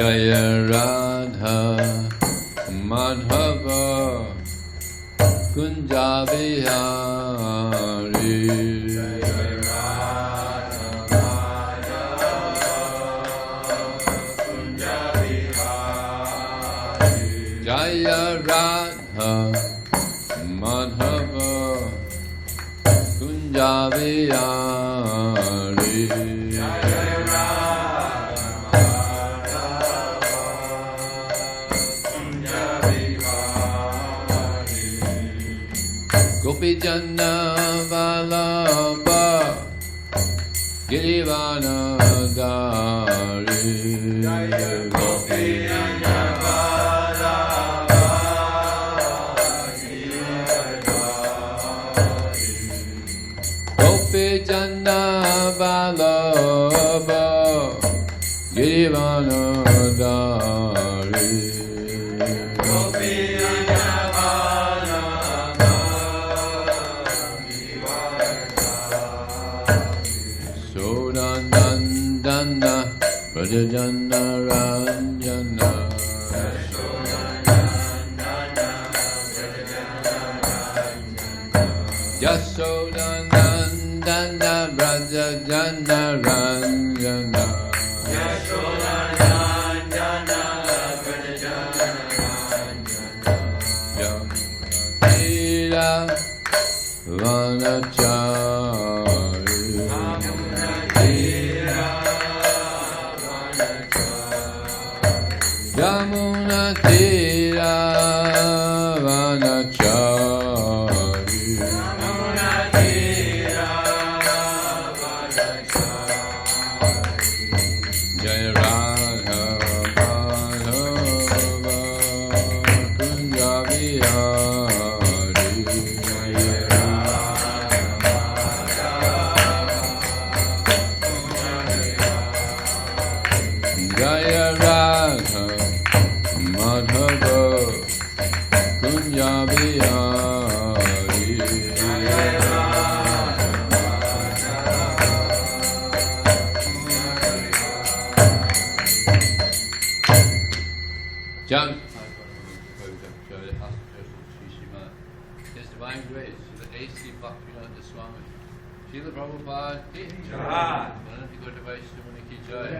Jaya Radha Madhava Kunja Vihari Jaya Radha Madhava Kunja Vihari Gopi Janna Vallabha Girivana Dari Gopi Janna Vallabha Gopi Janna Vallabha Girivana Dari Gopi Janna Vallabha Sodanandana Brajajana Ranjana Yashodanandana Brajajana Ranjana Yashodanandana Brajajana Ranjana Vanachari Yamuna Tira Vanachari Yamuna Tira Vanachari Jaya Radha Madhava Kunja Vihari Jaya Radha Jaya Radha Madhava Kunja Vihari John His Divine Grace, the A.C. Bhaktivinoda Swami, Srila Prabhupada ki Jai, Anantika Vaishnavani ki Jai,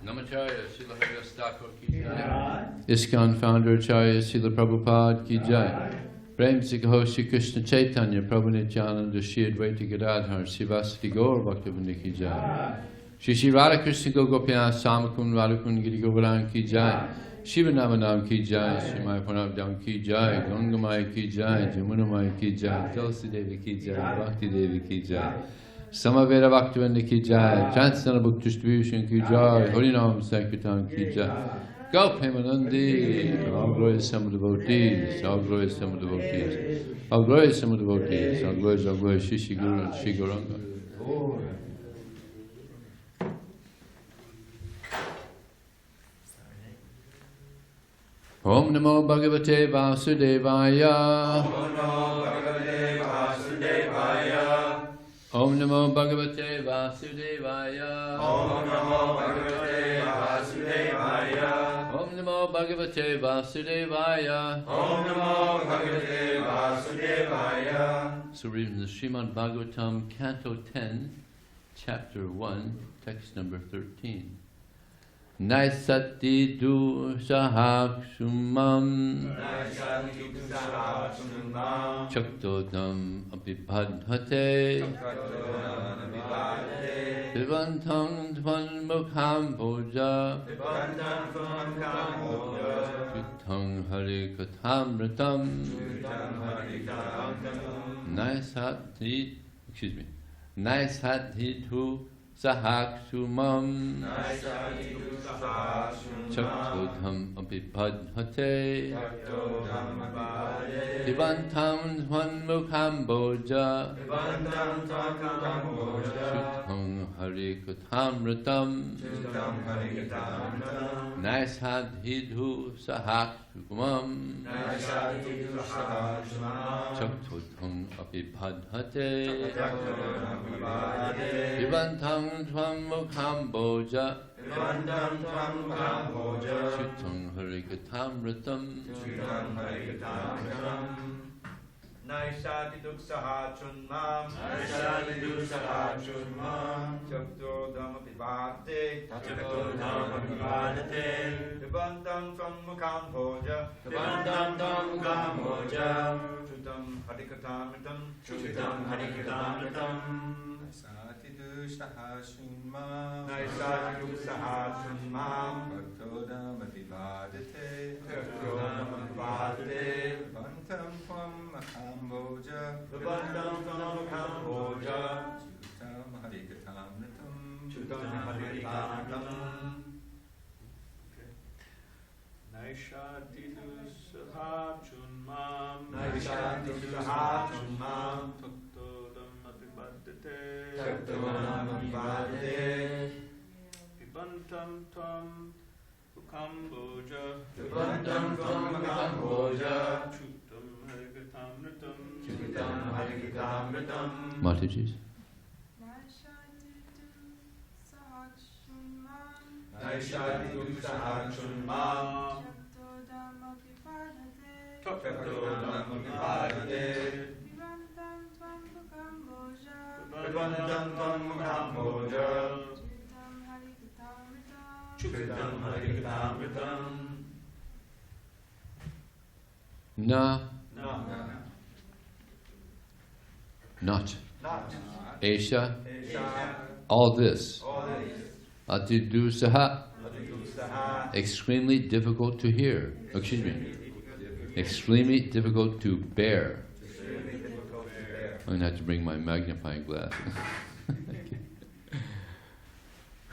Namacharya, Srila Haridas Thakur ki Jai, ISKCON founder Acharya Srila Prabhupada ki Jai, Prem Sikho Shri Krishna Chaitanya, Prabhu Nityananda, Shri Advaita Gadadhar, Srivasati Gaur Bhaktivinoda ki Jai, Shri Radha Krishna Gopinath Samakun Radhakun Giri Govardhan ki Jai, Shivanam ki Jai, Shri Maya Pranabdam ki Jai, Gangamaya ki Jai, Jamunamaya ki Jai, Tulsi Devi ki Jai, Bhakti Devi ki Jai, Samaveda Bhaktivinoda ki Jai, Chansana Book Distribution ki Jai, Harinam Sankirtan ki Jai, Go Premanandi, all glorious some devotees, all glorious some devotees, all glorious some devotees, all glorious Shri Guru and Shri Gauranga. Om Namo Bhagavate Vasudevaya. Om Namo Bhagavate Vasudevaya. Om Namo Bhagavate Vasudevaya. Om Namo Bhagavate Vasudevaya. Om Namo Bhagavate Vasudevaya. So reading the Srimad Bhagavatam, Canto 10, Chapter 1, text number 13. Naisati du sahakshumam Chaktodam apipadhate Pivantam tvan mukham bhoja Chitang hari kathamritam Naisati tu sahakshumam Chaktodham apipadhate Pivantam tvan mukham bhoja Chitang hari Harikatamritam Naisadhidhu Sahakkumam Chaktutham Apibhadhate Vivantang Tvam Mukhamboja Chutang Harikatamritam Naishati duksaha chunmam Chakto dhamma pibhate Vibandam tvam mukham bhoja Chutam harikatamritam Naishati duksaha chunmam Chakto dhamma pibhate Vibandam tvam mukham bhoja Chutam harikatamritam Naishati dusaha chunmam Taktodam apibhadate Pibantam tvam Ukhamboja Chutam harikatamritam Mataji's. Naishati duksaha chunmam Taktodam apibhadate Vibandam tvam mukham bhoja Chutam harikatamritam Not Aisha, all this, Atidusaha, extremely difficult to hear, extremely difficult to bear. I'm going to have to bring my magnifying glass.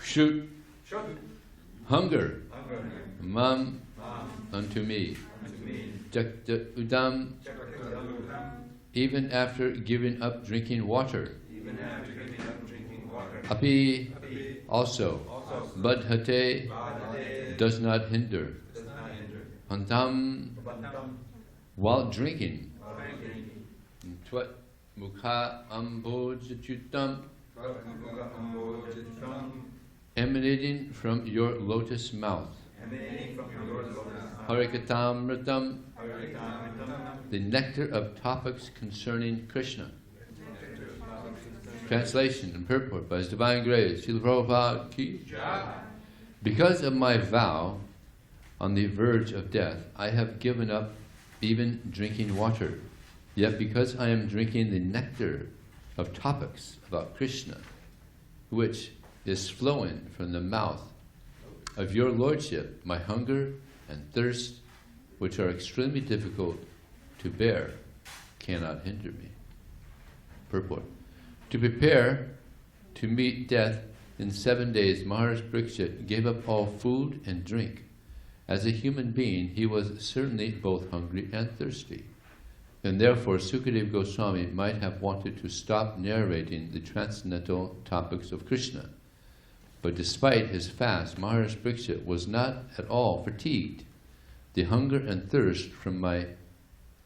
Shoot, hunger, mam, unto me. Jakta udam, even after giving up drinking water. Api, also. Badhate, does not hinder. Hantam, while drinking. Twat mukha ambojachutam, emanating from your lotus mouth. Harikatamritam, the nectar of topics concerning Krishna. Translation and purport by His Divine Grace, Srila Prabhupada ki. Because of my vow on the verge of death, I have given up even drinking water. Yet because I am drinking the nectar of topics about Krishna, which is flowing from the mouth of your Lordship, my hunger and thirst, which are extremely difficult to bear, cannot hinder me. Purport. To prepare to meet death in 7 days, Maharaj Parikshit gave up all food and drink. As a human being, he was certainly both hungry and thirsty. And therefore, Sukadeva Goswami might have wanted to stop narrating the transcendental topics of Krishna. But despite his fast, Maharaj Parikshit was not at all fatigued. The hunger and thirst from my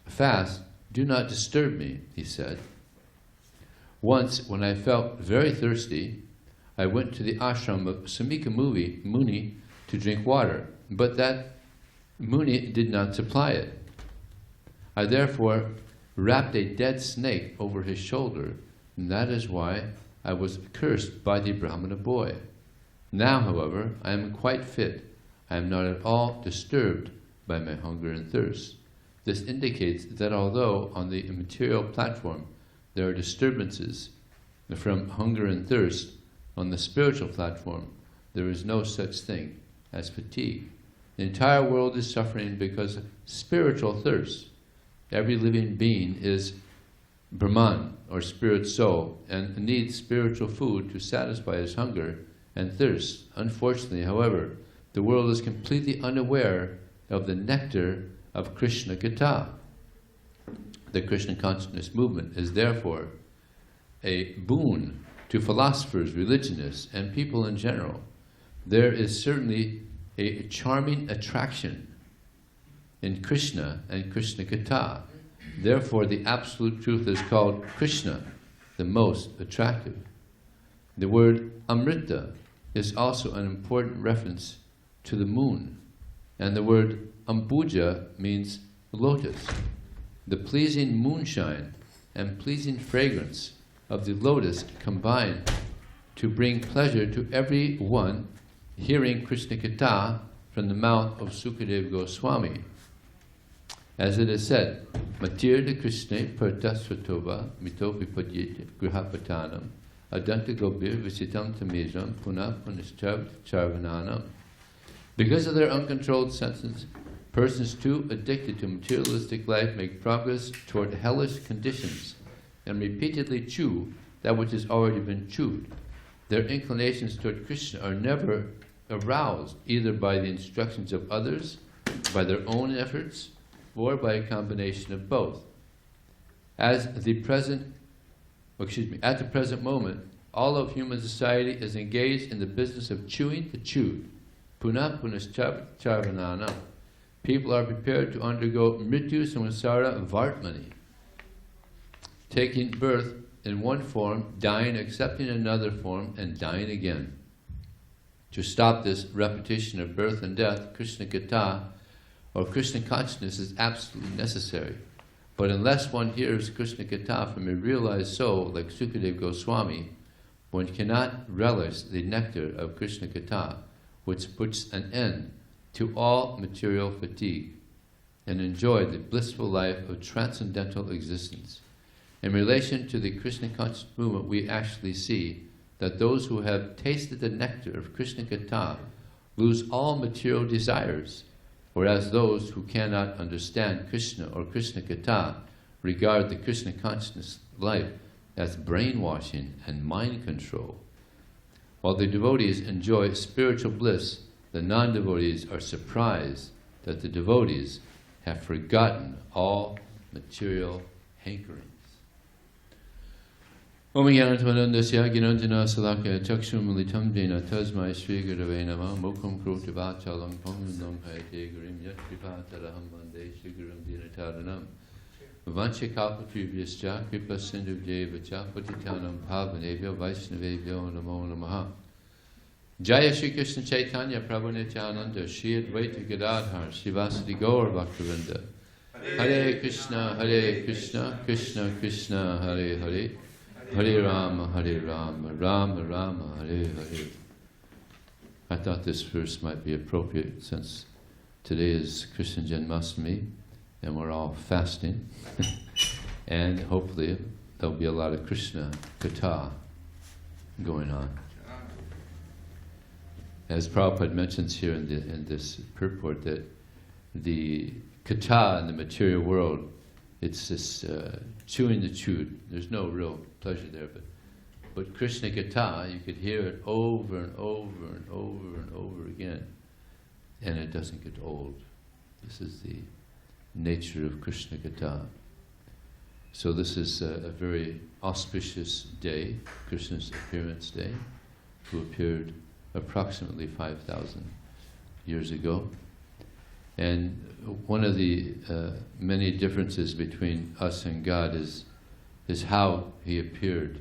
fast do not disturb me, he said. Once, when I felt very thirsty, I went to the ashram of Samika Muni to drink water, but that Muni did not supply it. I therefore wrapped a dead snake over his shoulder, and that is why I was cursed by the Brahmana boy. Now, however, I am quite fit. I am not at all disturbed by my hunger and thirst. This indicates that although on the material platform there are disturbances from hunger and thirst, on the spiritual platform there is no such thing as fatigue. The entire world is suffering because of spiritual thirst. Every living being is Brahman, or spirit soul, and needs spiritual food to satisfy his hunger and thirst. Unfortunately, however, the world is completely unaware of the nectar of Krishna Katha. The Krishna consciousness movement is therefore a boon to philosophers, religionists, and people in general, there is certainly a charming attraction in Krishna and Krishna Katha. Therefore, the absolute truth is called Krishna, the most attractive. The word Amrita is also an important reference to the moon, and the word Ambuja means lotus. The pleasing moonshine and pleasing fragrance of the lotus combine to bring pleasure to everyone hearing Krishna Katha from the mouth of Sukadeva Goswami. As it is said, Matirtha Krishna Partasvatova Mito Vipadyete Grihapatanam Adanta Gobir Visitam Tamejam Puna Punishtavt Charvananam. Because of their uncontrolled senses, persons too addicted to materialistic life make progress toward hellish conditions and repeatedly chew that which has already been chewed. Their inclinations toward Krishna are never aroused either by the instructions of others, by their own efforts, or by a combination of both. At the present moment, all of human society is engaged in the business of chewing the chewed. Puna Punascharvananam. People are prepared to undergo mrityu samsara vartmani, taking birth in one form, dying, accepting another form, and dying again. To stop this repetition of birth and death, Krishna Katha, or Krishna consciousness, is absolutely necessary. But unless one hears Krishna Katha from a realized soul like Sukadeva Goswami, one cannot relish the nectar of Krishna Katha, which puts an end to all material fatigue, and enjoy the blissful life of transcendental existence. In relation to the Krishna conscious movement, we actually see that those who have tasted the nectar of Krishna Katha lose all material desires, whereas those who cannot understand Krishna or Krishna Katha regard the Krishna consciousness life as brainwashing and mind control. While the devotees enjoy spiritual bliss, the non-devotees are surprised that the devotees have forgotten all material hankerings. Om Jnanatamandasya Gnanjana Salakya Chakshum Militam Jena Tasmai Sri Gurave Namah Mokum Kroti Vachalam Pamundam Hayate Gurim Yatripataraham Vande Sri Gurum Dinataranam Vancha Kalpatribhyascha Kripa Sindhu Devacha Patitanam Pavanebhyo Vaishnavebhyo Namo Namaha. Jaya Shri Krishna Chaitanya Prabhu Nityananda Shri Advaita Gadadhar Srivasati Gaur Bhaktivinoda. Hare Krishna, Krishna Krishna, Hare Hare, Hare Rama, Rama Rama, Hare Hare. I thought this verse might be appropriate since today is Krishna Janmastami and we're all fasting. And hopefully there'll be a lot of Krishna Katha going on. As Prabhupada mentions here in this purport, that the Katha in the material world, it's this chewing the chewed. There's no real pleasure there, but Krishna Katha, you could hear it over and over and over and over again, and it doesn't get old. This is the nature of Krishna Katha. So this is a very auspicious day, Krishna's appearance day, who appeared approximately 5,000 years ago. And one of the many differences between us and God is how He appeared.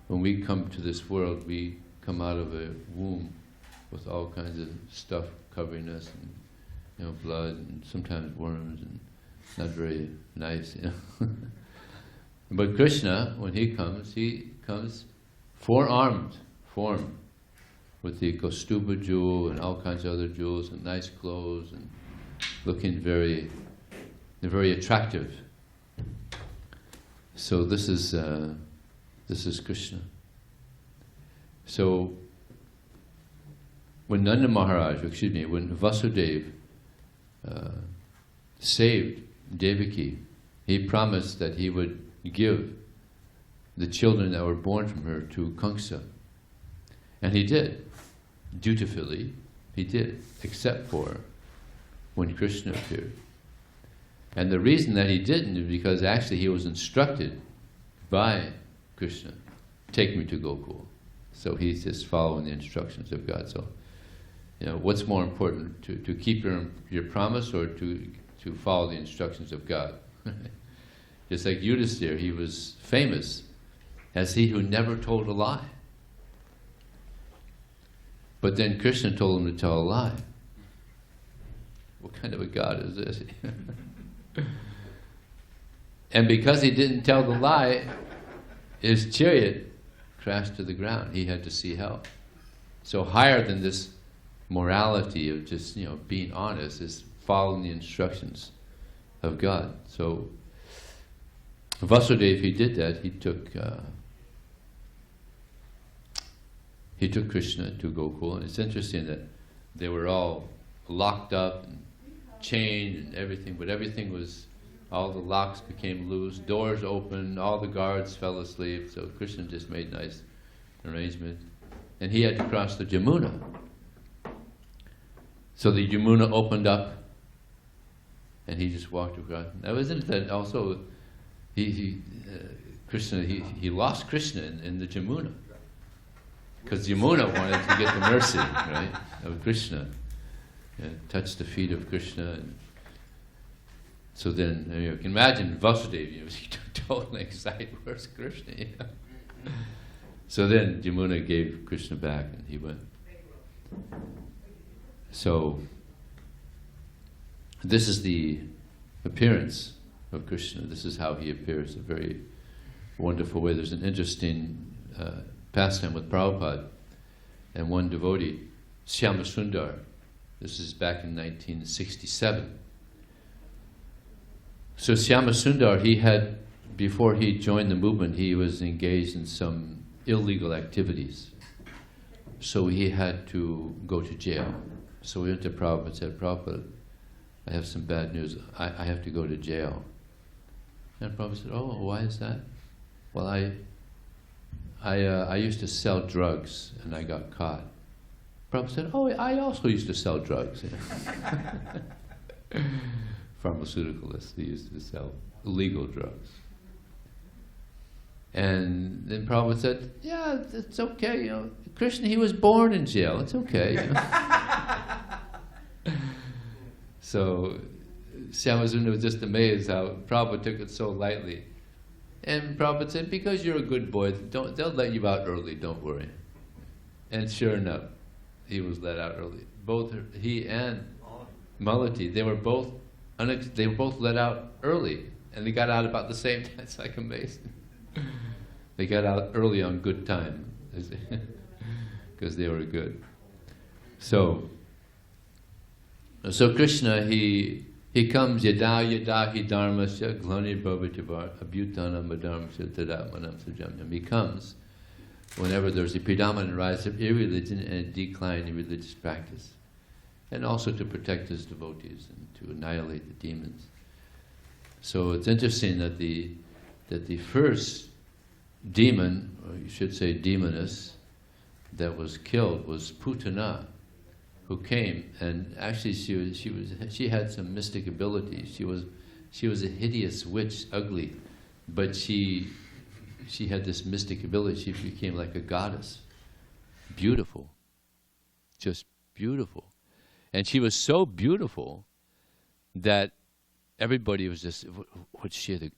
When we come to this world, we come out of a womb with all kinds of stuff covering us, and blood, and sometimes worms, and not very nice, But Krishna, when he comes four-armed form, with the Kaustuba jewel and all kinds of other jewels and nice clothes and looking very attractive. So this is Krishna. So when when Vasudeva saved Devaki, he promised that he would give the children that were born from her to Kamsa. And he did. Dutifully, he did, except for when Krishna appeared. And the reason that he didn't is because actually he was instructed by Krishna take me to Gokul. So he's just following the instructions of God. So, what's more important, to keep your promise or to follow the instructions of God? Just like Yudhisthira, he was famous as he who never told a lie. But then Krishna told him to tell a lie. What kind of a God is this? And because he didn't tell the lie, his chariot crashed to the ground. He had to see hell. So higher than this morality of just, being honest is following the instructions of God. So Vasudeva, he did that. He took Krishna to Gokul, and it's interesting that they were all locked up and chained and everything, but all the locks became loose, doors opened, all the guards fell asleep, so Krishna just made nice arrangement. And he had to cross the Yamuna. So the Yamuna opened up, and he just walked across. Now isn't it also, Krishna, he lost Krishna in the Yamuna. Because Yamuna wanted to get the mercy, right, of Krishna. Touched the feet of Krishna. So then, you can imagine Vasudeva, he total anxiety, where's Krishna? So then Yamuna gave Krishna back and he went. So, this is the appearance of Krishna. This is how he appears, a very wonderful way. There's an interesting pastime with Prabhupada and one devotee, Shyamasundar. This is back in 1967. So Shyamasundar, he had, before he joined the movement, he was engaged in some illegal activities. So he had to go to jail. So we went to Prabhupada and said, Prabhupada, I have some bad news. I have to go to jail. And Prabhupada said, oh, why is that? Well, I used to sell drugs and I got caught. Prabhupada said, oh, I also used to sell drugs. Pharmaceuticalists, they used to sell illegal drugs. And then Prabhupada said, yeah, it's okay, Krishna, he was born in jail, it's okay. So Shyamasundar was just amazed how Prabhupada took it so lightly. And Prabhupada said, because you're a good boy, they'll let you out early, don't worry. And sure enough, he was let out early. Both he and Malati, they were both let out early, and they got out about the same time. It's like amazing. They got out early on good time, because they were good. So Krishna, he comes yada yada hi dharmasya glani bhavativar abhyutana madharmasya tadatmanam sajamyam. He comes whenever there's a predominant rise of irreligion and a decline in religious practice, and also to protect his devotees and to annihilate the demons. So it's interesting that the first demon, or you should say demoness, that was killed was Putana, who came, and actually she had some mystic abilities. She was a hideous witch, ugly, but she had this mystic ability. She became like a goddess, beautiful, just beautiful. And she was so beautiful that everybody was just, is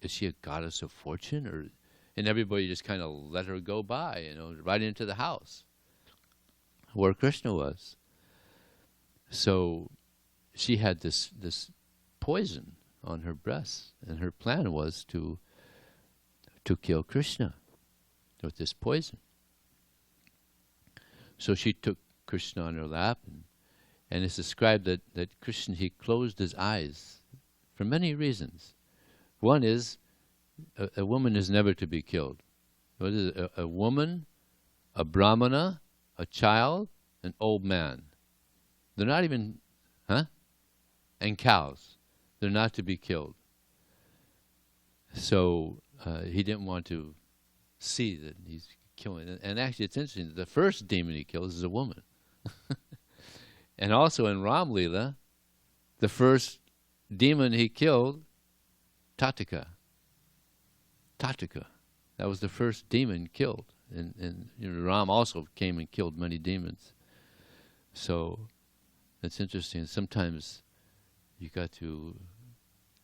she a goddess of fortune? And everybody just kind of let her go by, right into the house where Krishna was. So she had this poison on her breast, and her plan was to kill Krishna with this poison. So she took Krishna on her lap, and it's described that Krishna, he closed his eyes for many reasons. One is, a woman is never to be killed. What is it? A woman, a brahmana, a child, an old man. They're not even, and cows. They're not to be killed. So he didn't want to see that he's killing. And actually it's interesting, the first demon he kills is a woman. And also in Ram Leela, the first demon he killed, Tataka. That was the first demon killed And Ram also came and killed many demons. So it's interesting. Sometimes you got to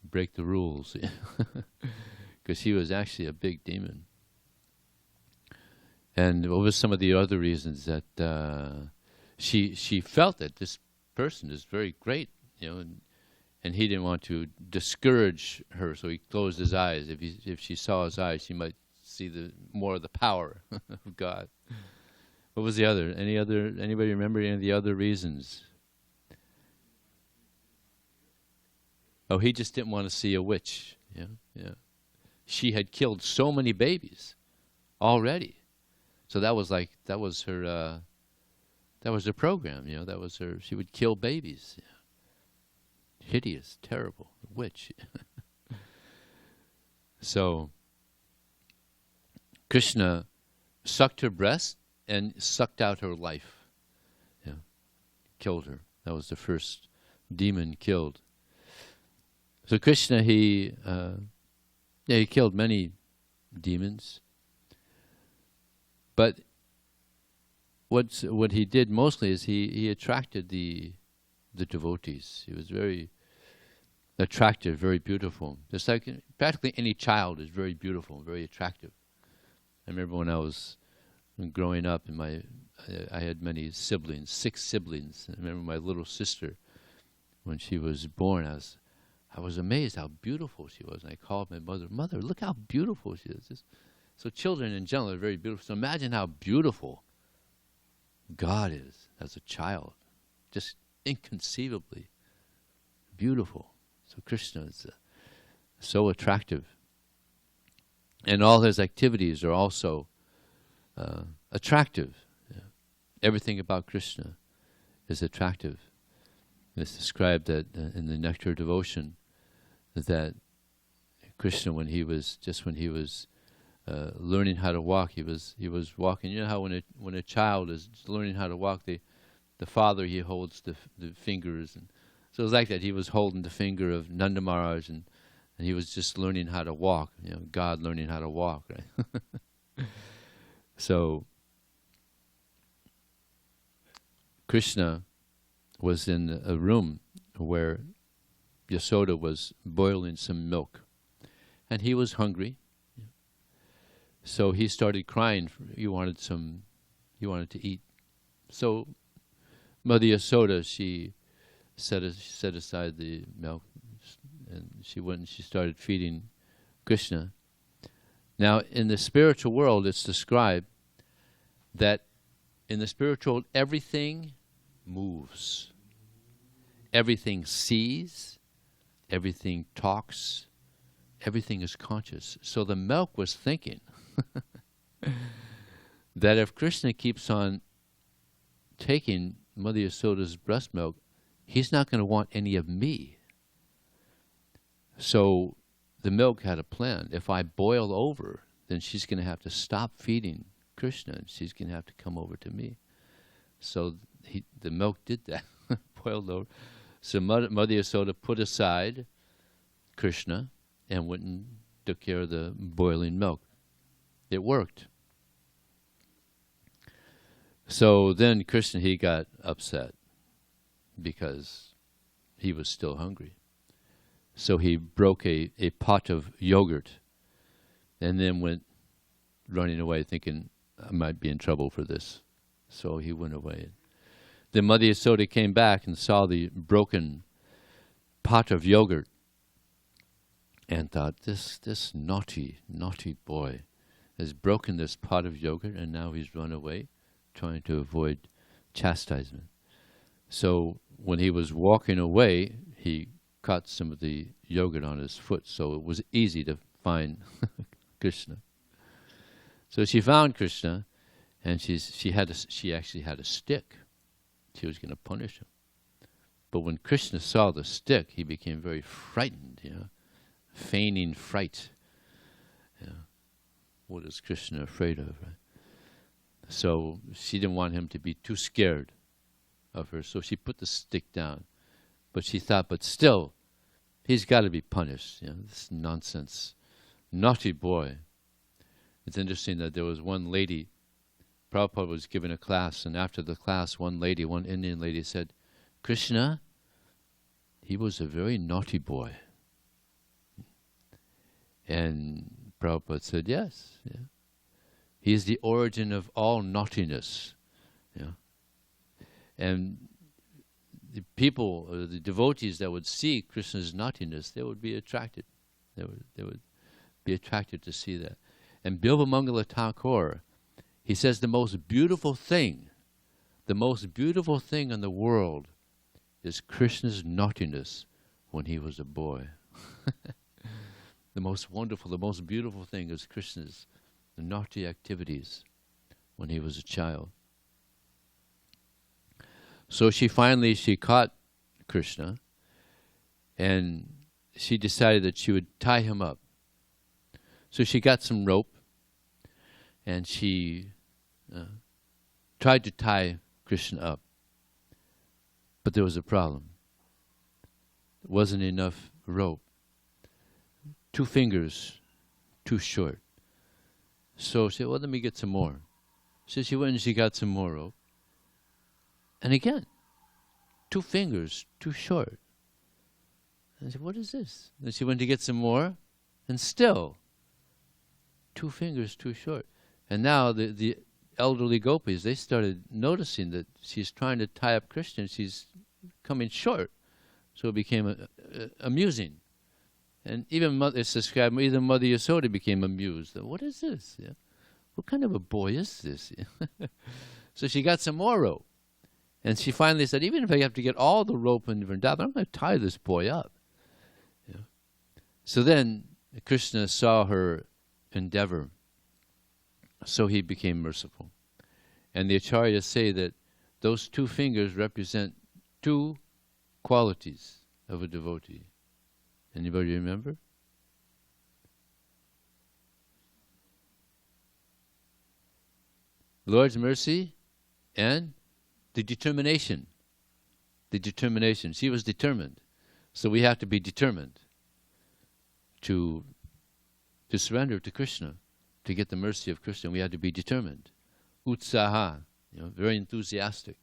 break the rules, because he was actually a big demon. And what was some of the other reasons that she felt that this person is very great, and he didn't want to discourage her, so he closed his eyes. If she saw his eyes, she might see more of the power of God. What was the other? Anybody remember any of the other reasons? Oh, he just didn't want to see a witch. Yeah. She had killed so many babies already, so that was her. That was her program. That was her. She would kill babies. Hideous, terrible witch. So Krishna sucked her breast and sucked out her life. Killed her. That was the first demon killed. So Krishna, he killed many demons. But what he did mostly is he attracted the devotees. He was very attractive, very beautiful. Just like practically any child is very beautiful, very attractive. I remember when I was growing up, and I had many siblings, 6 siblings. I remember my little sister, when she was born, I was amazed how beautiful she was. And I called my mother, "Mother, look how beautiful she is." So children in general are very beautiful. So imagine how beautiful God is as a child. Just inconceivably beautiful. So Krishna is so attractive. And all his activities are also attractive. Everything about Krishna is attractive. It's described that in the Nectar Devotion, that Krishna, when he was learning how to walk, he was walking. You know how when a child is learning how to walk, the father, he holds the fingers, and so it was like that. He was holding the finger of Nanda Maharaj, and he was just learning how to walk. God learning how to walk, right? So Krishna was in a room where Yasoda was boiling some milk, and he was hungry. So he started crying. He wanted to eat. So Mother Yasoda, she set aside the milk, and she went and she started feeding Krishna. Now, in the spiritual world, it's described that in the spiritual world, everything moves. Everything sees, everything talks, everything is conscious. So the milk was thinking that if Krishna keeps on taking Mother Yasoda's breast milk, he's not going to want any of me. So the milk had a plan. If I boil over, then she's going to have to stop feeding Krishna, and she's going to have to come over to me. So the milk did that, boiled over. So Mother Yasoda put aside Krishna and went and took care of the boiling milk. It worked. So then Krishna, he got upset because he was still hungry. So he broke a pot of yogurt and then went running away thinking, I might be in trouble for this. So he went away. Then Mother Yasoda came back and saw the broken pot of yogurt and thought, this naughty boy has broken this pot of yogurt, and now he's run away trying to avoid chastisement. So when he was walking away, he caught some of the yogurt on his foot, so it was easy to find Krishna. So she found Krishna, and she actually had a stick. She was going to punish him. But when Krishna saw the stick, he became very frightened, feigning fright. What is Krishna afraid of, right? So she didn't want him to be too scared of her, so she put the stick down. But she thought, but still, he's got to be punished. This nonsense, naughty boy. It's interesting that there was one lady Prabhupada was giving a class, and after the class, one Indian lady said, "Krishna, he was a very naughty boy." And Prabhupada said, "Yes, yeah. He is the origin of all naughtiness." Yeah. And the people, the devotees that would see Krishna's naughtiness, they would be attracted. They would be attracted to see that. And Bilvamangala Thakur, he says the most beautiful thing in the world is Krishna's naughtiness when he was a boy. The most wonderful, the most beautiful thing is Krishna's naughty activities when he was a child. So she caught Krishna, and she decided that she would tie him up. So she got some rope, and she tried to tie Krishna up. But there was a problem. There wasn't enough rope. 2 fingers too short. So she said, "Well, let me get some more." So she went and she got some more rope. And again, 2 fingers too short. And I said, "What is this?" Then she went to get some more, and still 2 fingers too short. And now the elderly gopis, they started noticing that she's trying to tie up Krishna, and she's coming short. So it became amusing. And even it's described, even Mother Yasoda became amused. What is this? Yeah? What kind of a boy is this? So she got some more rope. And she finally said, "Even if I have to get all the rope in Vrindavan, I'm going to tie this boy up." Yeah. So then Krishna saw her endeavor. So he became merciful. And the acharyas say that those 2 fingers represent 2 qualities of a devotee. Anybody remember? Lord's mercy and the determination. The determination. She was determined. So we have to be determined to surrender to Krishna, to get the mercy of Krishna. We have to be determined. Utsaha, very enthusiastic.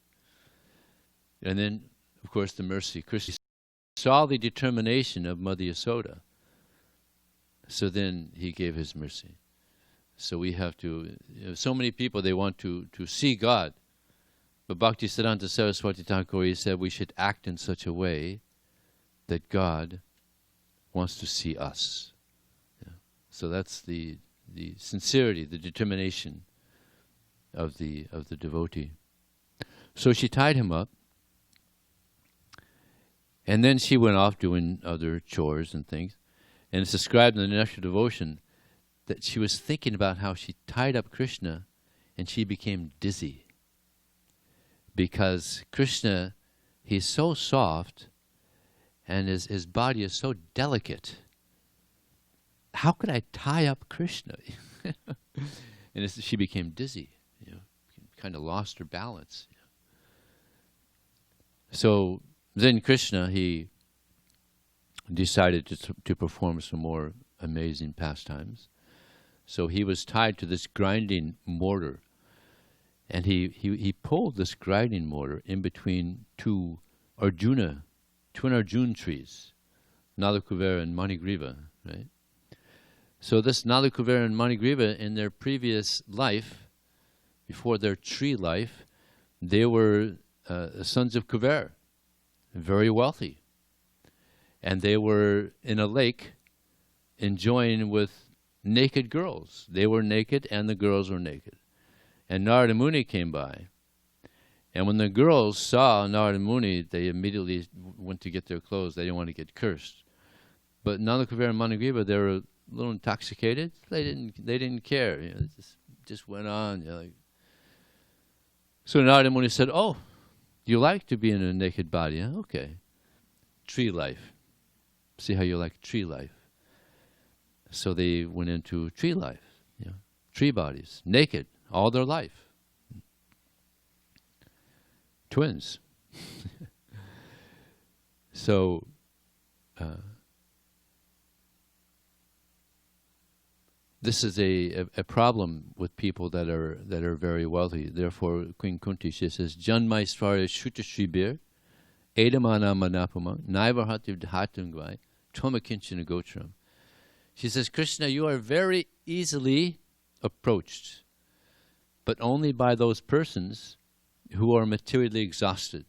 And then, of course, the mercy. Krishna saw the determination of Mother Yasoda. So then he gave his mercy. So we have to, so many people, they want to see God. But Bhaktisiddhanta Saraswati Thakur, he said we should act in such a way that God wants to see us. Yeah. So that's the sincerity, the determination of the devotee. So she tied him up, and then she went off doing other chores and things. And it's described in the Nectar Devotion that she was thinking about how she tied up Krishna and she became dizzy. Because Krishna, he's so soft and his body is so delicate. How could I tie up Krishna? And she became dizzy, kind of lost her balance. So then Krishna, he decided to perform some more amazing pastimes. So he was tied to this grinding mortar, and he pulled this grinding mortar in between two twin Arjuna trees, Nalakuvera and Manigriva, right? So this Nalakuvera and Manigriva, in their previous life, before their tree life, they were sons of Kuvera, very wealthy. And they were in a lake enjoying with naked girls. They were naked and the girls were naked. And Narada Muni came by. And when the girls saw Narada Muni, they immediately went to get their clothes. They didn't want to get cursed. But Nalakuvera and Manigriva, they were a little intoxicated. They didn't care. It just went on. So Narada Muni said, "Oh, you like to be in a naked body, huh? Okay. Tree life. See how you like tree life." So they went into tree life, tree bodies, naked, all their life. Twins. So, this is a problem with people that are very wealthy. Therefore, Queen Kunti, she says, Janmastami Shuta Shribir, Edamana Manapama, Naivarhativ Dhatungvai, Tomakinchina Gotram. She says, Krishna, you are very easily approached, but only by those persons who are materially exhausted.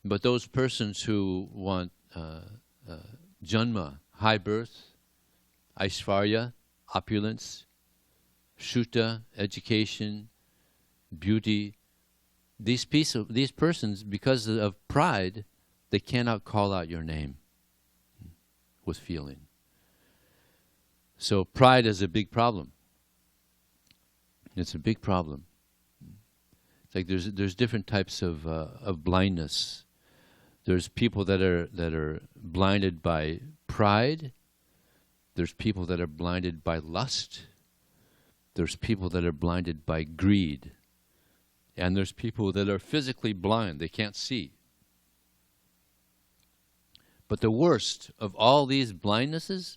But those persons who want janma, high birth, aishvarya, opulence, shuta, education, beauty, these persons, because of pride, they cannot call out your name with feeling. So pride is a big problem. It's a big problem. It's like there's different types of blindness. There's people that are blinded by pride. There's people that are blinded by lust. There's people that are blinded by greed. And there's people that are physically blind. They can't see. But the worst of all these blindnesses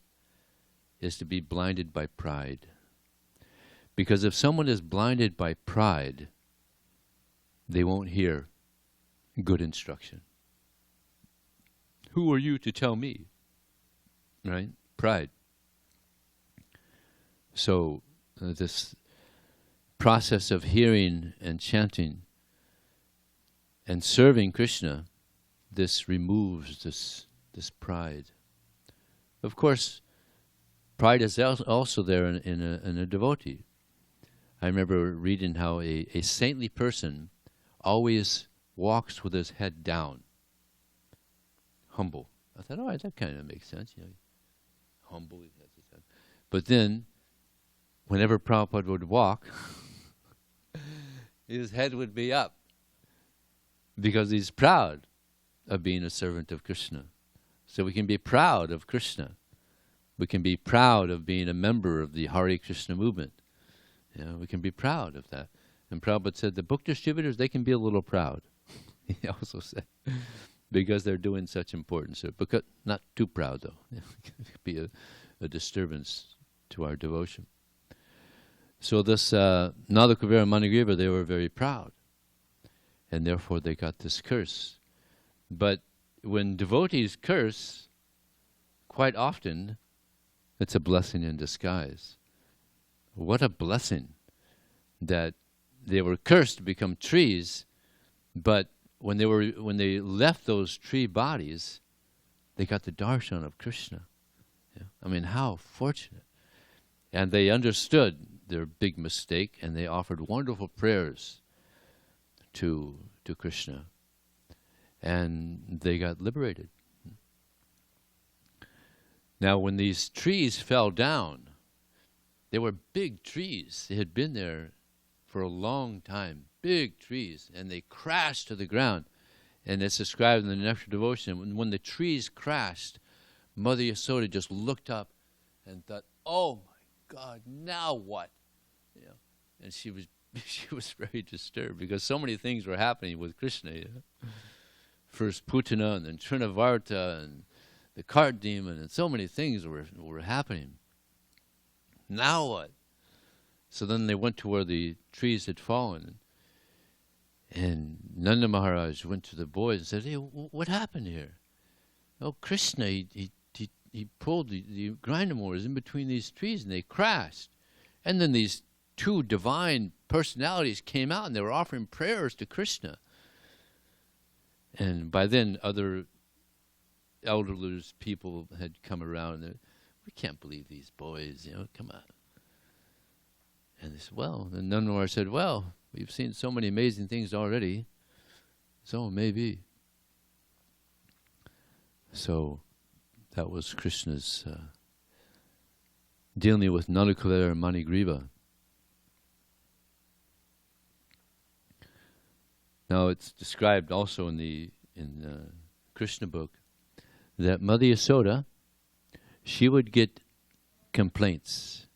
is to be blinded by pride. Because if someone is blinded by pride, they won't hear good instruction. Who are you to tell me? Right? Pride. So this process of hearing and chanting and serving Krishna, this removes this pride. Of course, pride is also there in a devotee. I remember reading how a saintly person always walks with his head down, humble. I thought, oh, that kind of makes sense. You know, humble. But then, whenever Prabhupada would walk, his head would be up because he's proud of being a servant of Krishna. So we can be proud of Krishna. We can be proud of being a member of the Hare Krishna movement. You know, we can be proud of that. And Prabhupada said the book distributors, they can be a little proud. He also said, because they're doing such important service. Because not too proud though. It could be a disturbance to our devotion. So this Nalakuvera and Manigriva, they were very proud. And therefore they got this curse. But when devotees curse, quite often it's a blessing in disguise. What a blessing that they were cursed to become trees, but when they left those tree bodies, they got the darshan of Krishna. Yeah. I mean, how fortunate. And they understood their big mistake, and they offered wonderful prayers to Krishna. And they got liberated. Now, when these trees fell down, they were big trees. They had been there for a long time, big trees, and they crashed to the ground. And it's described in the Nectar Devotion, when the trees crashed, Mother Yasoda just looked up and thought, oh my God, now what? You know, and she was very disturbed because so many things were happening with Krishna. You know? First Putana, and then Trinavarta, and the cart demon, and so many things were happening. Now what? So then they went to where the trees had fallen, and Nanda Maharaj went to the boys and said, hey, what happened here? Oh, Krishna, he pulled the grindamores in between these trees and they crashed. And then these two divine personalities came out and they were offering prayers to Krishna. And by then other elderly people had come around and we can't believe these boys, you know, come on. And they said, well, and Nanda Maharaj said, well, we've seen so many amazing things already, so maybe. So that was Krishna's dealing with Nalakuvera and Manigriva. Now it's described also in the Krishna book that Mother Yasoda, she would get complaints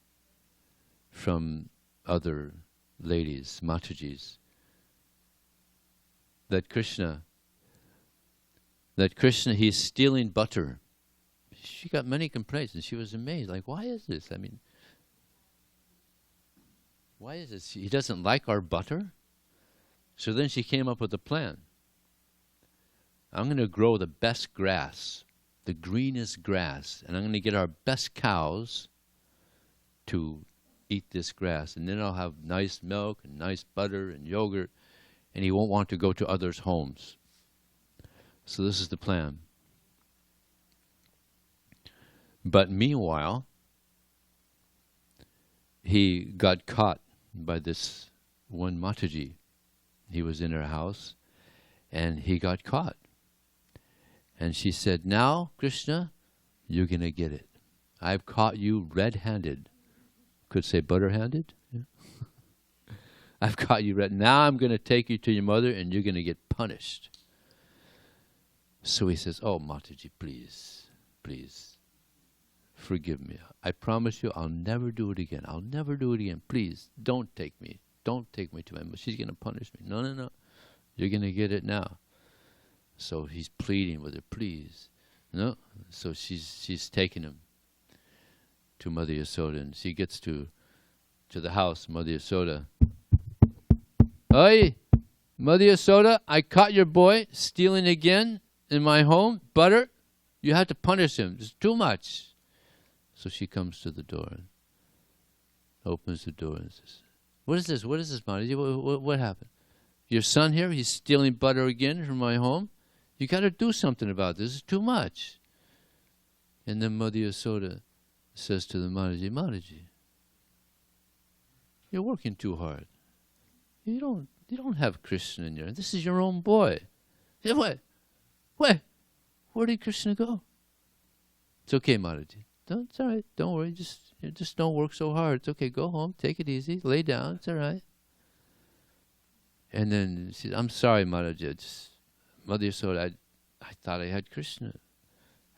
from other ladies, Matajis, that Krishna, he's stealing butter. She got many complaints and she was amazed, like, why is this? I mean, why is this? He doesn't like our butter? So then she came up with a plan. I'm going to grow the best grass, the greenest grass, and I'm going to get our best cows to eat this grass, and then I'll have nice milk and nice butter and yogurt, and he won't want to go to others' homes. So this is the plan. But meanwhile, he got caught by this one Mataji. He was in her house, and he got caught. And she said, now, Krishna, you're going to get it. I've caught you red-handed. Could say butter-handed. Yeah. I've caught you red. Now I'm going to take you to your mother, and you're going to get punished. So he says, oh, Mataji, please, please, forgive me. I promise you I'll never do it again. I'll never do it again. Please, don't take me. Don't take me to my mother. She's going to punish me. No, no, no. You're going to get it now. So he's pleading with her, please. No. So she's taking him to Mother Yasoda, and she gets to the house. Mother Yasoda, "Oi, Mother Yasoda, I caught your boy stealing again in my home. Butter, you have to punish him. It's too much." So she comes to the door, and opens the door, and says, "What is this? What is this, Mataji? What happened? Your son here, he's stealing butter again from my home. You got to do something about this. It's too much." And then Mother Yasoda says to the Mataji, "Mataji, you're working too hard. You don't have Krishna in your. This is your own boy. Yeah, what? Where did Krishna go?" "It's okay, Mataji. It's all right. Don't worry. Just don't work so hard. It's okay. Go home. Take it easy. Lay down. It's all right." And then she said, "I'm sorry, Mataji. Mother Yasoda, I thought I had Krishna.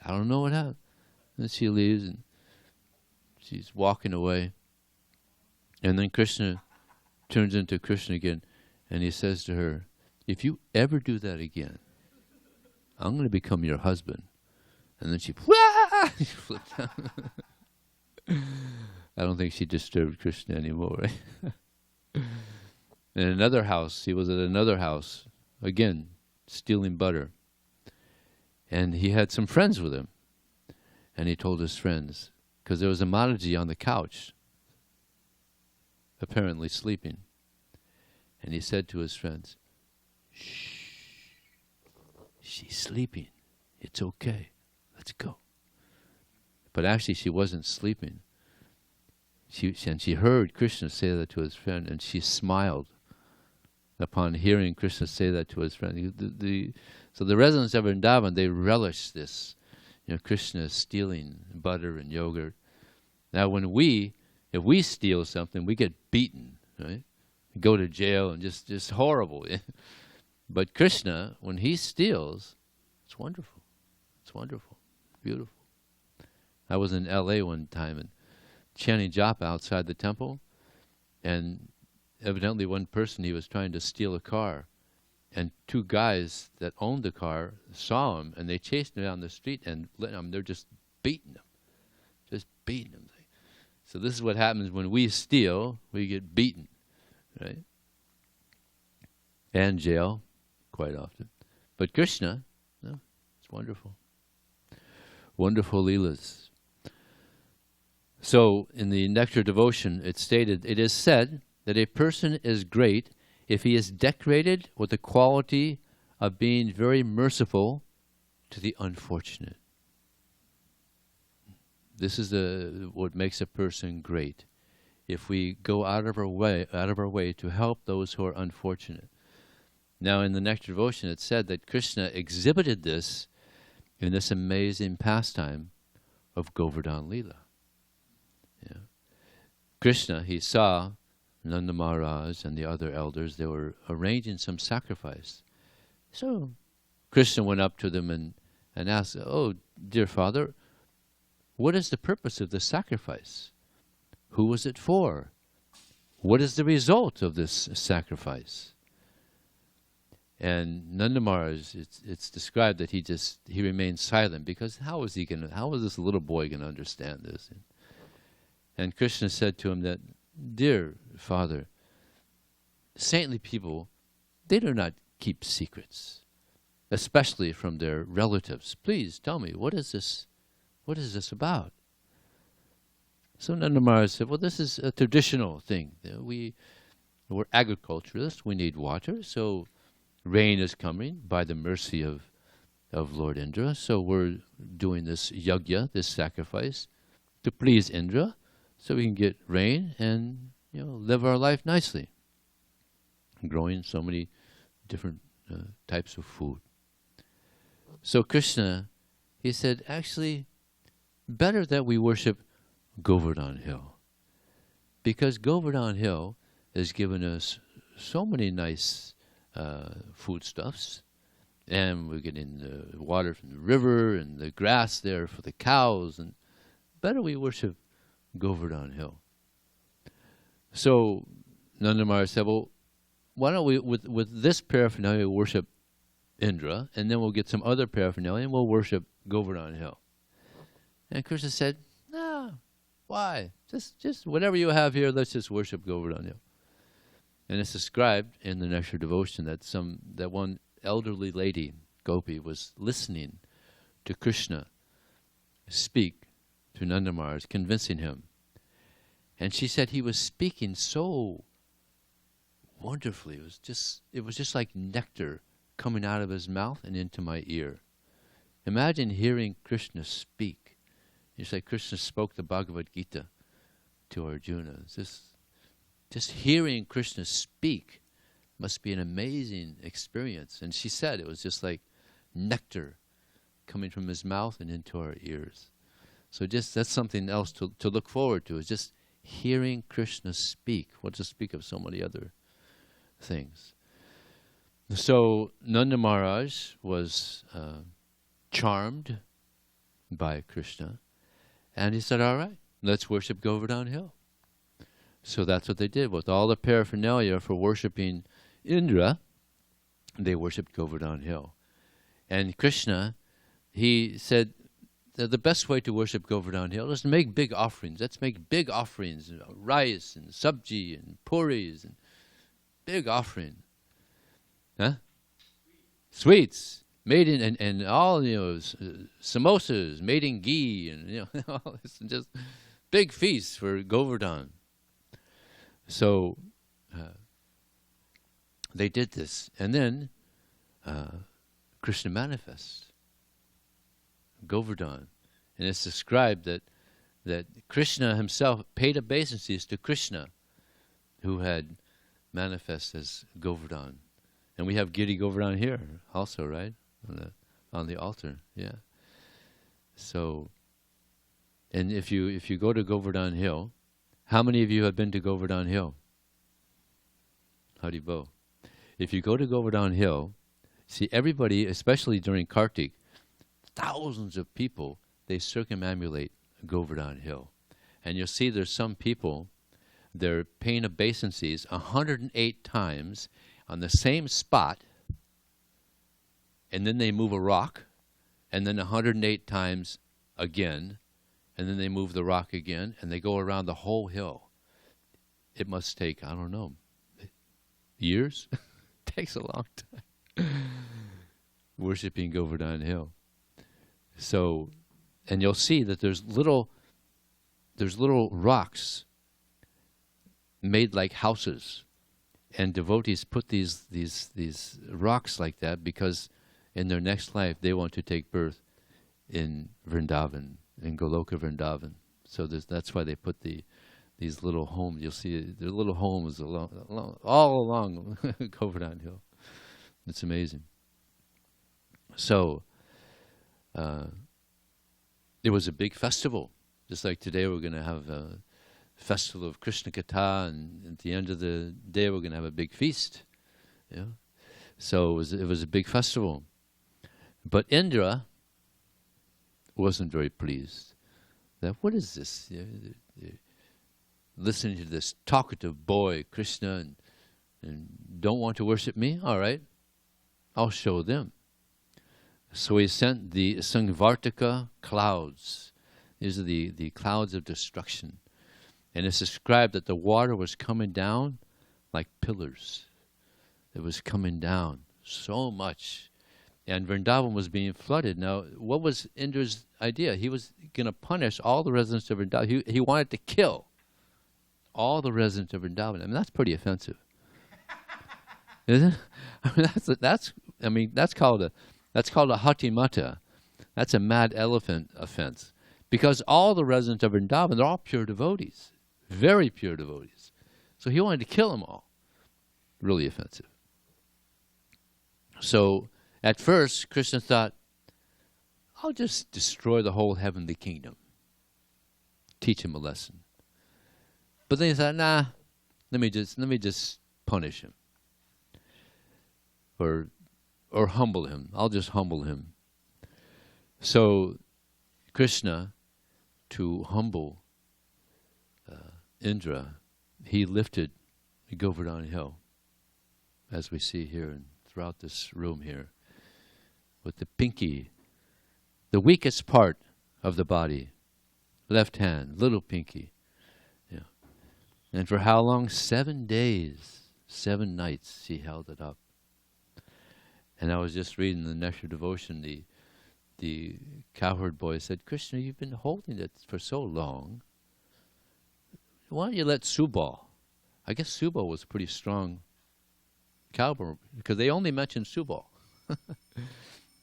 I don't know what happened." And she leaves, and she's walking away. And then Krishna turns into Krishna again, and he says to her, "If you ever do that again, I'm going to become your husband." And then she flipped down. I don't think she disturbed Krishna anymore, right? In another house, he was at another house, again, stealing butter. And he had some friends with him. And he told his friends, because there was a Mataji on the couch, apparently sleeping. And he said to his friends, "Shh, she's sleeping. It's okay. Let's go." But actually she wasn't sleeping. She heard Krishna say that to his friend, and she smiled upon hearing Krishna say that to his friend. So the residents of Vrindavan, they relish this. Krishna is stealing butter and yogurt. Now if we steal something, we get beaten, right? We go to jail and just horrible. But Krishna, when he steals, it's wonderful. It's wonderful. Beautiful. I was in LA one time and chanting japa outside the temple, and evidently one person, he was trying to steal a car, and two guys that owned the car saw him, and they chased him down the street and they're just beating him. Just beating him. So this is what happens when we steal, we get beaten, right? And jail, quite often. But Krishna, no, it's wonderful. Wonderful leelas. So in the Nectar Devotion, it's stated, it is said that a person is great if he is decorated with the quality of being very merciful to the unfortunate. This is what makes a person great. If we go out of our way to help those who are unfortunate. Now in the Nectar Devotion, it's said that Krishna exhibited this in this amazing pastime of Govardhan Leela. Yeah. Krishna, he saw Nanda Maharaj and the other elders, they were arranging some sacrifice. So Krishna went up to them and asked, "Oh, dear father, what is the purpose of this sacrifice? Who was it for? What is the result of this sacrifice?" And Nanda Maharaj, it's described that he remained silent, because how was this little boy gonna understand this? And Krishna said to him that dear Father, saintly people, they do not keep secrets, especially from their relatives. Please tell me, what is this about? So Nanda Maharaj said, well, this is a traditional thing. We're agriculturalists, we need water, so rain is coming by the mercy of Lord Indra, so we're doing this yajna, this sacrifice, to please Indra, so we can get rain and live our life nicely, growing so many different types of food. So Krishna, he said, actually, better that we worship Govardhan Hill, because Govardhan Hill has given us so many nice foodstuffs, and we're getting the water from the river and the grass there for the cows, and better we worship Govardhan Hill. So Nanda Maharaj said, well, why don't we, with this paraphernalia, worship Indra, and then we'll get some other paraphernalia and we'll worship Govardhan Hill. And Krishna said, no, why? Just whatever you have here, let's just worship Govardhan Hill. And it's described in the Nectar Devotion that one elderly lady, Gopi, was listening to Krishna speak to Nanda Maharaj, convincing him. And she said he was speaking so wonderfully. It was just like nectar coming out of his mouth and into my ear. Imagine hearing Krishna speak. It's like Krishna spoke the Bhagavad Gita to Arjuna. Just hearing Krishna speak must be an amazing experience. And she said it was just like nectar coming from his mouth and into our ears. So that's something else to look forward to, is just hearing Krishna speak. What to speak of so many other things. So Nanda Maharaj was charmed by Krishna, and he said, all right, let's worship Govardhan Hill. So that's what they did. With all the paraphernalia for worshipping Indra, they worshipped Govardhan Hill. And Krishna, he said that the best way to worship Govardhan Hill is to make big offerings. Let's make big offerings, rice and sabji and puris, and big offering. Huh? Sweets made in, and all, samosas made in ghee, and, all this, and just big feasts for Govardhan. So they did this, and then Krishna manifests Govardhan, and it's described that Krishna himself paid obeisances to Krishna, who had manifest as Govardhan. And we have Giri Govardhan here also, right? On the altar, yeah. So, and if you go to Govardhan Hill, how many of you have been to Govardhan Hill? Haribo. If you go to Govardhan Hill, see everybody, especially during Kartik, thousands of people, they circumambulate Govardhan Hill. And you'll see there's some people, they're paying obeisances 108 times on the same spot, and then they move a rock, and then 108 times again, and then they move the rock again, and they go around the whole hill. It must take, I don't know, years? Takes a long time. Worshipping Govardhan Hill. So, and you'll see that there's little rocks made like houses, and devotees put these rocks like that because in their next life they want to take birth in Vrindavan, in Goloka Vrindavan. So that's why they put these little homes. You'll see their little homes all along Govardhan Hill. It's amazing. So it was a big festival. Just like today we're going to have a festival of Krishna Katha, and at the end of the day we're going to have a big feast. Yeah. So it was a big festival. But Indra wasn't very pleased. That, what is this? Listening to this talkative boy, Krishna, and don't want to worship me? All right, I'll show them. So he sent the Sangvartika clouds. These are the clouds of destruction. And it's described that the water was coming down like pillars. It was coming down so much. And Vrindavan was being flooded. Now, what was Indra's idea? He was going to punish all the residents of Vrindavan. He wanted to kill all the residents of Vrindavan. I mean, that's pretty offensive. Isn't it? I mean, that's called a hatimata. That's a mad elephant offense. Because all the residents of Vrindavan, they're all pure devotees. Very pure devotees. So he wanted to kill them all. Really offensive. So, at first, Krishna thought, I'll just destroy the whole heavenly kingdom. Teach him a lesson. But then he thought, nah, let me just punish him. Or humble him. I'll just humble him. So, Krishna, to humble Indra, he lifted Govardhan Hill, as we see here and throughout this room here, with the pinky, the weakest part of the body, left hand, little pinky. Yeah. And for how long? 7 days, 7 nights he held it up. And I was just reading the Nectar Devotion, the cowherd boy said, Krishna, you've been holding it for so long. Why don't you let Subal? I guess Subal was a pretty strong cowboy, because they only mentioned Subal.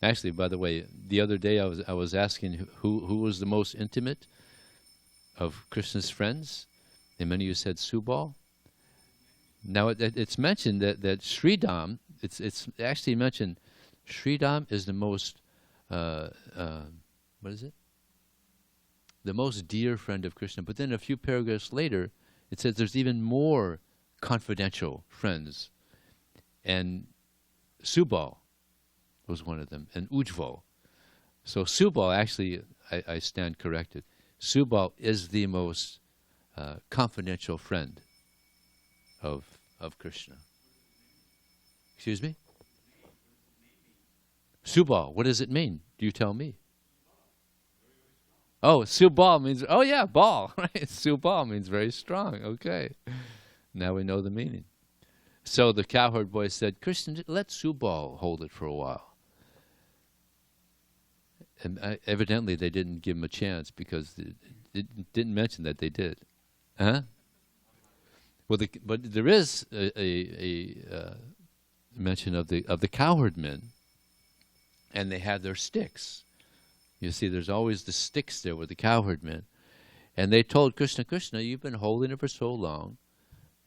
Actually, by the way, the other day I was asking who was the most intimate of Krishna's friends, and many of you said Subal. Now it's mentioned that Sridham, it's actually mentioned Sridham is the most what is it? The most dear friend of Krishna. But then a few paragraphs later, it says there's even more confidential friends. And Subal was one of them, and Ujjval. So Subal, actually, I stand corrected. Subal is the most confidential friend of Krishna. Excuse me? Subal, what does it mean? Do you tell me? Oh, Subal means, oh yeah, ball, right? Subal means very strong. Okay. Now we know the meaning. So the cowherd boy said, Krishna, let Subal hold it for a while. And evidently they didn't give him a chance, because it didn't mention that they did. Huh? Well, but there is a mention of the cowherd men, and they had their sticks. You see, there's always the sticks there with the cowherd men. And they told Krishna, Krishna, you've been holding it for so long.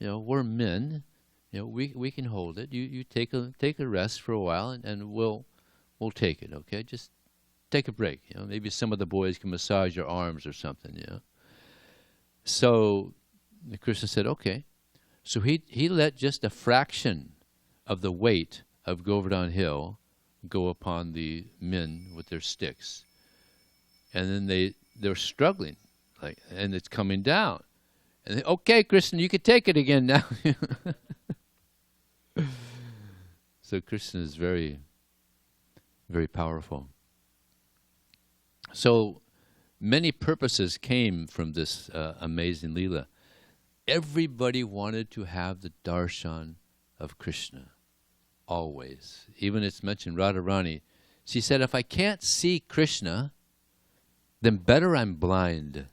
You know, we're men. You know, we can hold it. You take a rest for a while, and we'll take it, okay? Just take a break. You know, maybe some of the boys can massage your arms or something, you know. So Krishna said, okay. So he let just a fraction of the weight of Govardhan Hill go upon the men with their sticks. And then they're struggling, and it's coming down. And okay, Krishna, you can take it again now. So Krishna is very, very powerful. So many purposes came from this amazing Leela. Everybody wanted to have the darshan of Krishna, always. Even it's mentioned, Radharani, she said, if I can't see Krishna, then better I'm blind.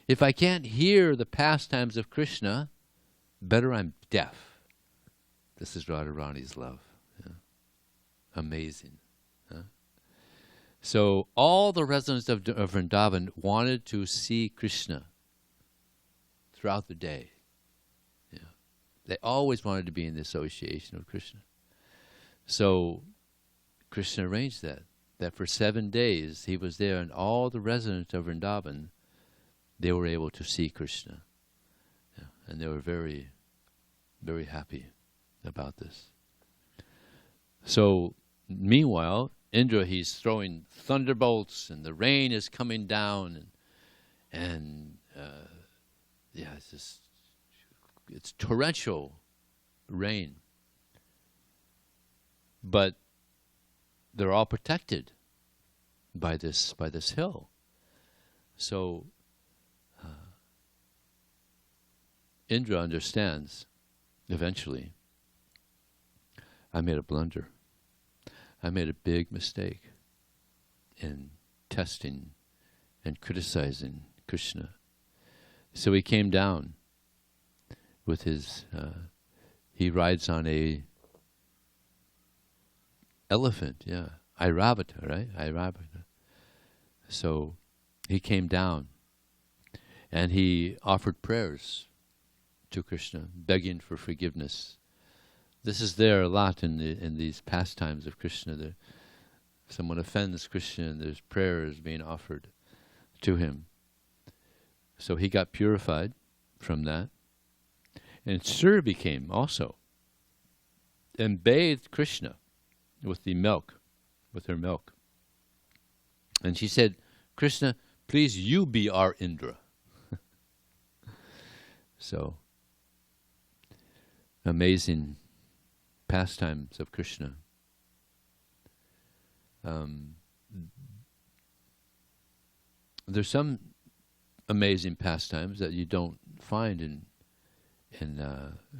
If I can't hear the pastimes of Krishna, better I'm deaf. This is Radharani's love. Yeah. Amazing. Huh? So all the residents of Vrindavan wanted to see Krishna throughout the day. Yeah. They always wanted to be in the association of Krishna. So Krishna arranged that for 7 days he was there, and all the residents of Vrindavan, they were able to see Krishna. Yeah. And they were very, very happy about this. So meanwhile, Indra, he's throwing thunderbolts, and the rain is coming down, and it's torrential rain. But they're all protected by this hill. So Indra understands, eventually, I made a blunder. I made a big mistake in testing and criticizing Krishna. So he came down with his, he rides on a elephant, yeah, Airavata, right? Airavata. So he came down and he offered prayers to Krishna, begging for forgiveness. This is there a lot in these pastimes of Krishna. Someone offends Krishna and there's prayers being offered to him. So he got purified from that. And Surabhi came also and bathed Krishna with the milk, with her milk. And she said, Krishna, please you be our Indra. So, amazing pastimes of Krishna. There's some amazing pastimes that you don't find in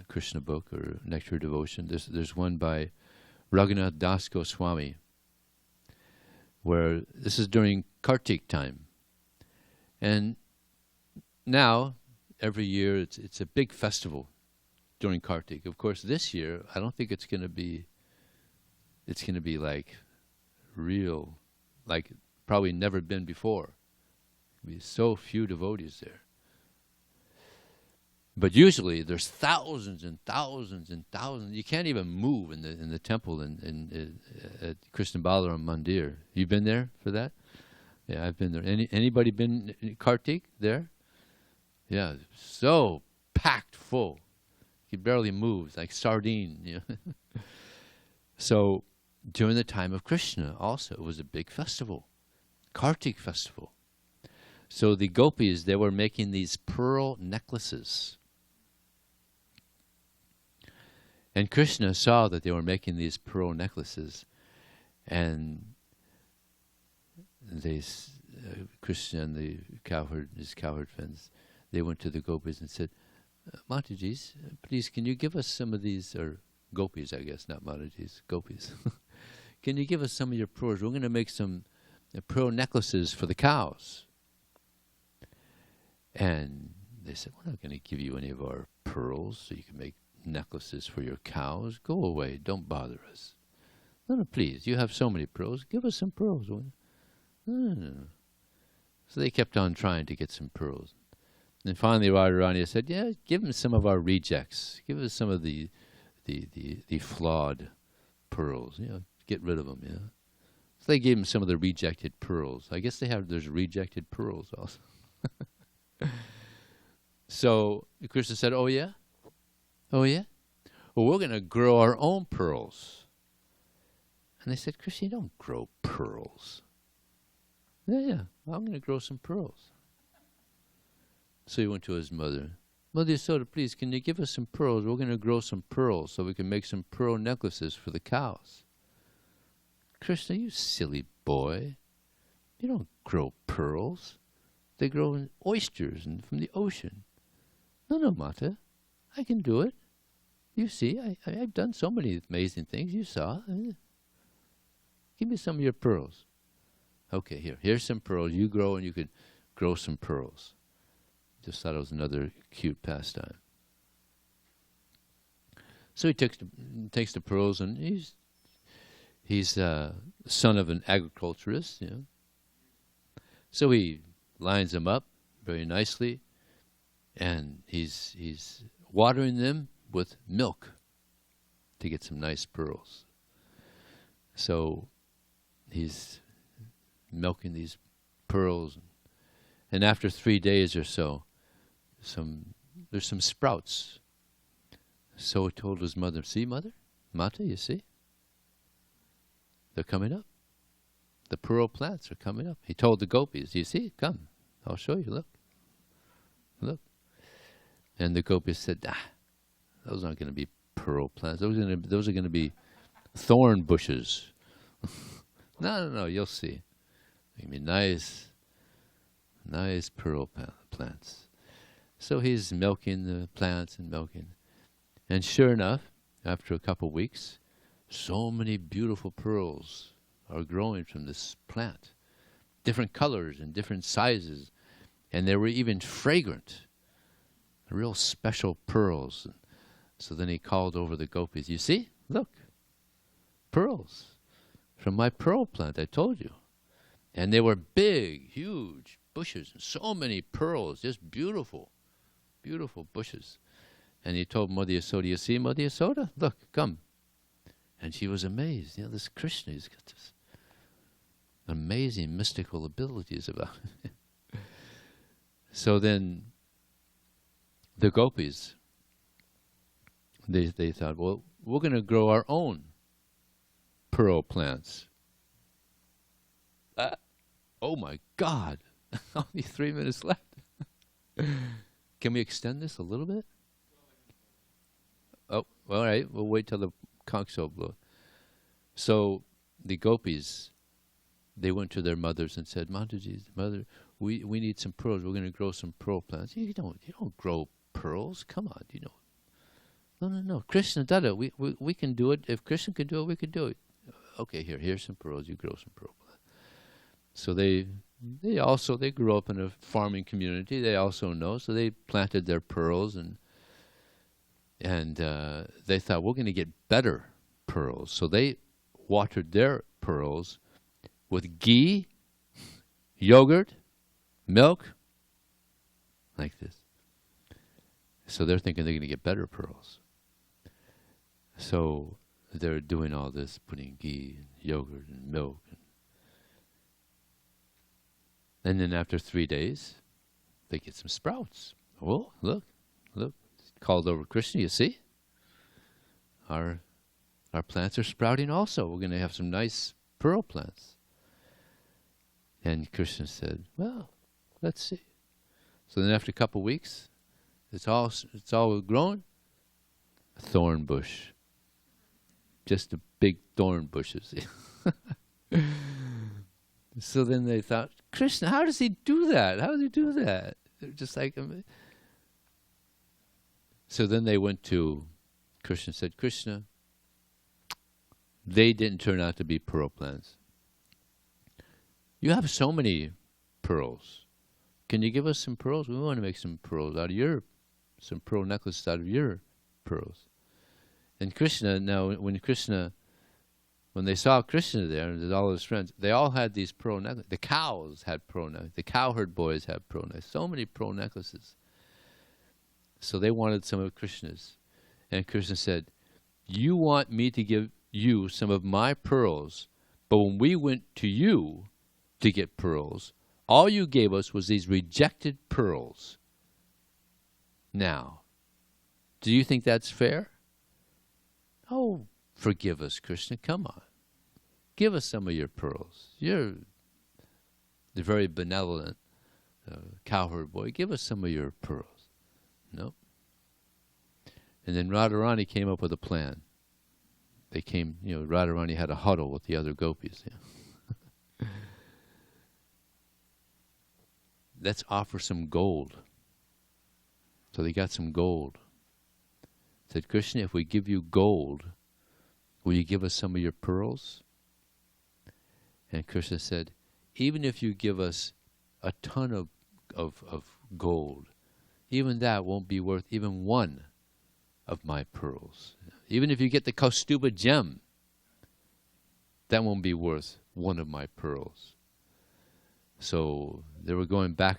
Krishna book or Nectar Devotion. There's one by Raghunath Das Goswami, where this is during Kartik time, and now every year it's a big festival during Kartik. Of course, this year I don't think it's going to be like real, like probably never been before. There'll be so few devotees there. But usually there's thousands and thousands and thousands. You can't even move in the temple at Krishna Balaram Mandir. You've been there for that? Yeah, I've been there. Anybody been in Kartik there? Yeah, so packed full. You barely move, like sardine. You know? So during the time of Krishna also, it was a big festival, Kartik festival. So the gopis, they were making these pearl necklaces. And Krishna saw that they were making these pearl necklaces, and Krishna and his cowherd friends, they went to the gopis and said, Matajis, please, can you give us some of these, or gopis, I guess, not Matajis, gopis. Can you give us some of your pearls? We're going to make some pearl necklaces for the cows. And they said, we're not going to give you any of our pearls so you can make necklaces for your cows. Go away, don't bother us. No, please, you have so many pearls, give us some pearls. No. So they kept on trying to get some pearls. And finally Radharani said, yeah, give them some of our rejects. Give us some of the flawed pearls. You know, get rid of them, you know. So they gave him some of the rejected pearls. I guess there's rejected pearls also. So Krishna said, oh yeah? Oh yeah? Well, we're going to grow our own pearls. And they said, Krishna, you don't grow pearls. Yeah, I'm going to grow some pearls. So he went to his mother. Mother Yasoda, please, can you give us some pearls? We're going to grow some pearls so we can make some pearl necklaces for the cows. Krishna, you silly boy. You don't grow pearls. They grow in oysters and from the ocean. No, Mata. I can do it. You see, I've done so many amazing things. You saw. Give me some of your pearls. Okay, here's some pearls. You grow and you could grow some pearls. Just thought it was another cute pastime. So he takes the pearls, and he's son of an agriculturist, you know. So he lines them up very nicely, and he's watering them with milk to get some nice pearls. So he's milking these pearls, and after 3 days or so, there's some sprouts. So he told his mother, see, Mother? Mata, you see? They're coming up. The pearl plants are coming up. He told the gopis, you see? Come, I'll show you, look. And the gopis said, those aren't going to be pearl plants. Those are going to be thorn bushes. No, you'll see. They're going to be nice pearl plants. So he's milking the plants and milking. And sure enough, after a couple weeks, so many beautiful pearls are growing from this plant. Different colors and different sizes. And they were even fragrant. Real special pearls. So then he called over the gopis. You see? Look. Pearls. From my pearl plant, I told you. And they were big, huge bushes. And so many pearls. Just beautiful. Beautiful bushes. And he told Mother Yasoda, you see, Mother Yasoda? Look, come. And she was amazed. You know, this Krishna, he's got this amazing mystical abilities about him. So then the gopis, they thought, well, we're going to grow our own pearl plants. Oh my God, only 3 minutes left. Can we extend this a little bit? Oh, all right, we'll wait till the conch shell blows. So the gopis, they went to their mothers and said, Mataji, mother, we need some pearls. We're going to grow some pearl plants. You don't grow pearls. Come on, you know. No. Krishna, Dada, we can do it. If Krishna can do it, we can do it. Okay, here's some pearls. You grow some pearl plants. So they grew up in a farming community. They also know. So they planted their pearls and they thought, we're going to get better pearls. So they watered their pearls with ghee, yogurt, milk, like this. So they're thinking they're going to get better pearls. So they're doing all this, putting ghee, and yogurt, and milk. And then after 3 days, they get some sprouts. Oh, look. Called over Krishna, you see? Our plants are sprouting also. We're going to have some nice pearl plants. And Krishna said, well, let's see. So then after a couple weeks, it's all grown. A thorn bush. Just a big thorn bushes. So then they thought, Krishna, how does he do that? How does he do that? They're just like him. So then they went to Krishna and said, Krishna, they didn't turn out to be pearl plants. You have so many pearls. Can you give us some pearls? We want to make some pearls out of some pearl necklaces out of your pearls. And Krishna, now when they saw Krishna there and all his friends, they all had these pearl necklaces. The cows had pearl necklaces. The cowherd boys had pearl necklaces. So many pearl necklaces. So they wanted some of Krishna's. And Krishna said, you want me to give you some of my pearls, but when we went to you to get pearls, all you gave us was these rejected pearls. Now, do you think that's fair? Oh, forgive us, Krishna. Come on. Give us some of your pearls. You're the very benevolent cowherd boy. Give us some of your pearls. No. And then Radharani came up with a plan. They came, Radharani had a huddle with the other gopis. Let's offer some gold. So they got some gold. Said, Krishna, if we give you gold, will you give us some of your pearls? And Krishna said, even if you give us a ton of gold, even that won't be worth even one of my pearls. Even if you get the Kaustuba gem, that won't be worth one of my pearls. So they were going back